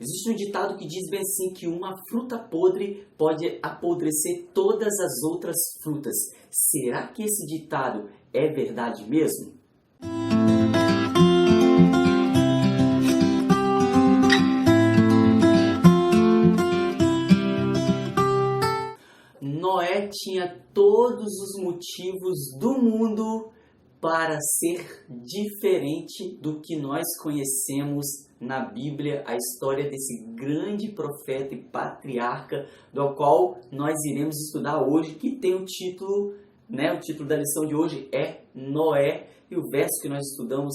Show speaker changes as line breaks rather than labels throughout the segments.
Existe um ditado que diz bem assim que uma fruta podre pode apodrecer todas as outras frutas. Será que esse ditado é verdade mesmo? Noé tinha todos os motivos do mundo para ser diferente do que nós conhecemos na Bíblia, a história desse grande profeta e patriarca, do qual nós iremos estudar hoje, que tem o título da lição de hoje é Noé, e o verso que nós estudamos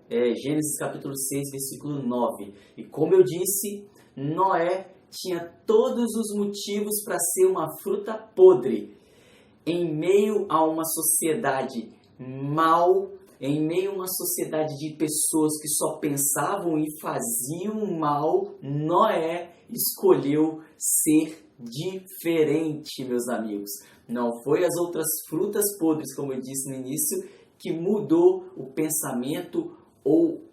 é Gênesis capítulo 6, versículo 9. E como eu disse, Noé tinha todos os motivos para ser uma fruta podre, em meio a uma sociedade mal, em meio a uma sociedade de pessoas que só pensavam e faziam mal. Noé escolheu ser diferente, meus amigos. Não foi as outras frutas podres, como eu disse no início, que mudou o pensamento ou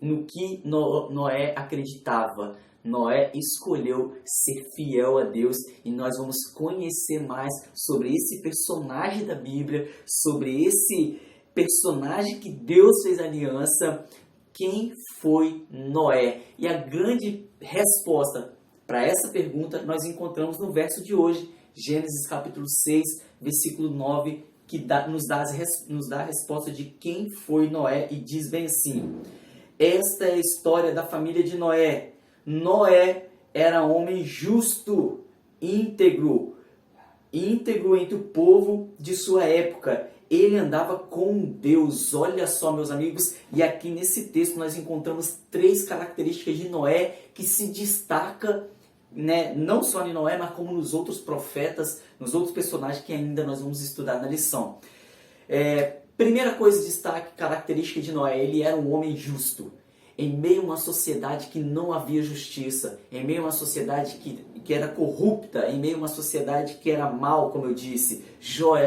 no que Noé acreditava. Noé escolheu ser fiel a Deus, e nós vamos conhecer mais sobre esse personagem da Bíblia, sobre esse personagem que Deus fez aliança. Quem foi Noé? E a grande resposta para essa pergunta nós encontramos no verso de hoje, Gênesis capítulo 6, versículo 9, que nos dá a resposta de quem foi Noé, e diz bem assim: esta é a história da família de Noé. Noé era homem justo, íntegro entre o povo de sua época. Ele andava com Deus. Olha só, meus amigos, e aqui nesse texto nós encontramos 3 características de Noé que se destaca, não só em Noé, mas como nos outros profetas, nos outros personagens que ainda nós vamos estudar na lição. Primeira coisa de destaque, característica de Noé: ele era um homem justo. Em meio a uma sociedade que não havia justiça, em meio a uma sociedade que era corrupta, em meio a uma sociedade que era mal, como eu disse,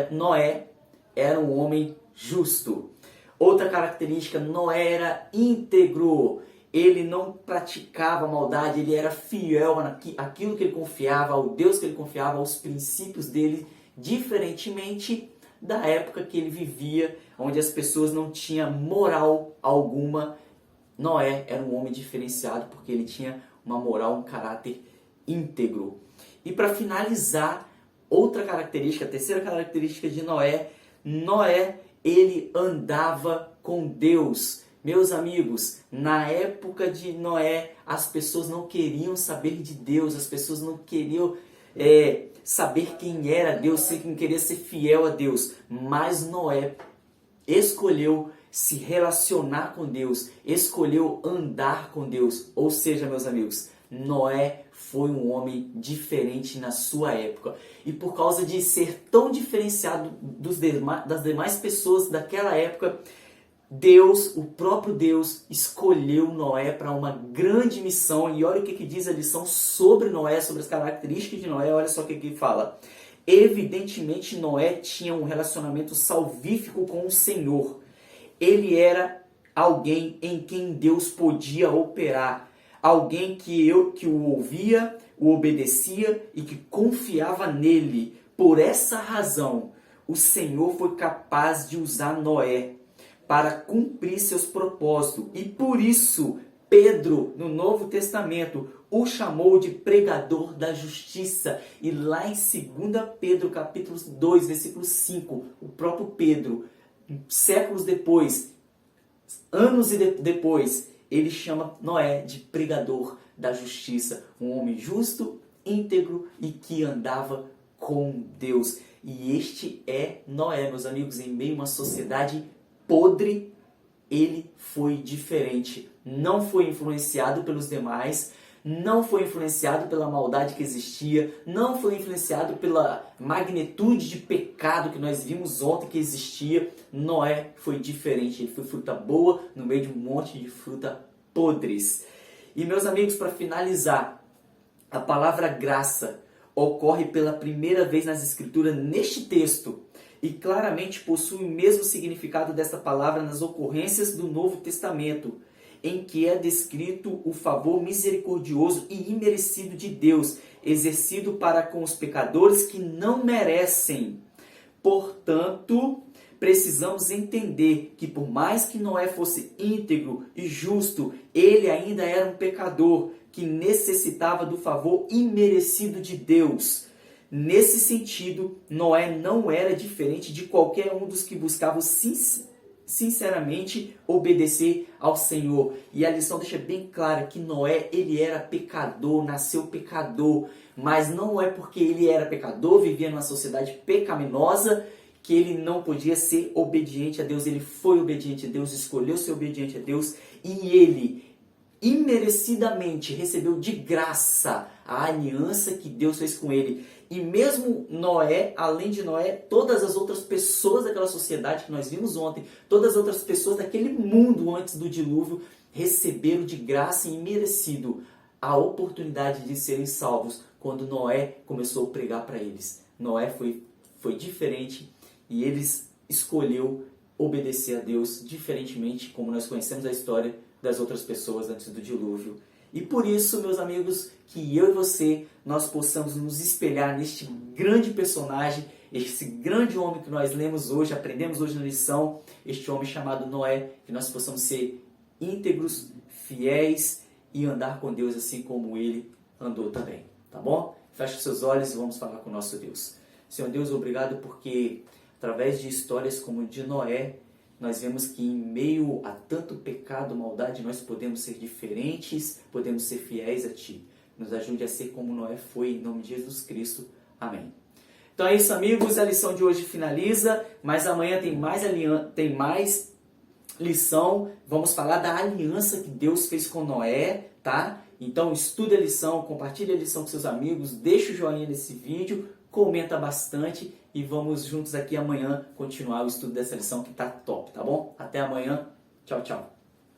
Noé era um homem justo. Outra característica: Noé era íntegro. Ele não praticava maldade, ele era fiel àquilo que ele confiava, ao Deus que ele confiava, aos princípios dele, diferentemente da época que ele vivia, onde as pessoas não tinham moral alguma. Noé era um homem diferenciado porque ele tinha uma moral, um caráter íntegro. E para finalizar, outra característica, a terceira característica de Noé: Noé, ele andava com Deus. Meus amigos, na época de Noé, as pessoas não queriam saber de Deus, as pessoas não queriam saber quem era Deus, quem queria ser fiel a Deus. Mas Noé escolheu se relacionar com Deus, escolheu andar com Deus. Ou seja, meus amigos, Noé foi um homem diferente na sua época. E por causa de ser tão diferenciado das demais pessoas daquela época, Deus, o próprio Deus, escolheu Noé para uma grande missão. E olha o que diz a lição sobre Noé, sobre as características de Noé. Olha só o que fala. Evidentemente, Noé tinha um relacionamento salvífico com o Senhor. Ele era alguém em quem Deus podia operar. Alguém que o ouvia, o obedecia e que confiava nele. Por essa razão, o Senhor foi capaz de usar Noé para cumprir seus propósitos. E por isso, Pedro, no Novo Testamento, o chamou de pregador da justiça. E lá em 2 Pedro, capítulo 2, versículo 5, o próprio Pedro, séculos depois, anos depois, ele chama Noé de pregador da justiça. Um homem justo, íntegro e que andava com Deus. E este é Noé, meus amigos. Em meio a uma sociedade podre, ele foi diferente. Não foi influenciado pelos demais, não foi influenciado pela maldade que existia, não foi influenciado pela magnitude de pecado que nós vimos ontem que existia. Noé foi diferente, ele foi fruta boa no meio de um monte de fruta podres. E meus amigos, para finalizar, a palavra graça ocorre pela primeira vez nas Escrituras neste texto e claramente possui o mesmo significado desta palavra nas ocorrências do Novo Testamento. em que é descrito o favor misericordioso e imerecido de Deus, exercido para com os pecadores que não merecem. Portanto, precisamos entender que por mais que Noé fosse íntegro e justo, ele ainda era um pecador que necessitava do favor imerecido de Deus. Nesse sentido, Noé não era diferente de qualquer um dos que buscavam sinceramente obedecer ao Senhor. E a lição deixa bem clara que Noé, ele era pecador, nasceu pecador, mas não é porque ele era pecador, vivia numa sociedade pecaminosa, que ele não podia ser obediente a Deus. Ele foi obediente a Deus, escolheu ser obediente a Deus, e ele imerecidamente recebeu de graça a aliança que Deus fez com ele. E mesmo Noé, além de Noé, todas as outras pessoas daquela sociedade que nós vimos ontem, todas as outras pessoas daquele mundo antes do dilúvio, receberam de graça e merecido a oportunidade de serem salvos quando Noé começou a pregar para eles. Noé foi diferente e eles escolheu obedecer a Deus diferentemente, como nós conhecemos a história das outras pessoas antes do dilúvio. E por isso, meus amigos, que eu e você, nós possamos nos espelhar neste grande personagem, esse grande homem que nós lemos hoje, aprendemos hoje na lição, este homem chamado Noé, que nós possamos ser íntegros, fiéis e andar com Deus assim como ele andou também, tá bom? Feche os seus olhos e vamos falar com o nosso Deus. Senhor Deus, obrigado porque através de histórias como de Noé, nós vemos que em meio a tanto pecado, maldade, nós podemos ser diferentes, podemos ser fiéis a Ti. Nos ajude a ser como Noé foi, em nome de Jesus Cristo. Amém. Então é isso, amigos. A lição de hoje finaliza, mas amanhã tem mais lição. Vamos falar da aliança que Deus fez com Noé, tá? Então estude a lição, compartilhe a lição com seus amigos, deixe o joinha nesse vídeo, comenta bastante e vamos juntos aqui amanhã continuar o estudo dessa lição que tá top, tá bom? Até amanhã. Tchau, tchau.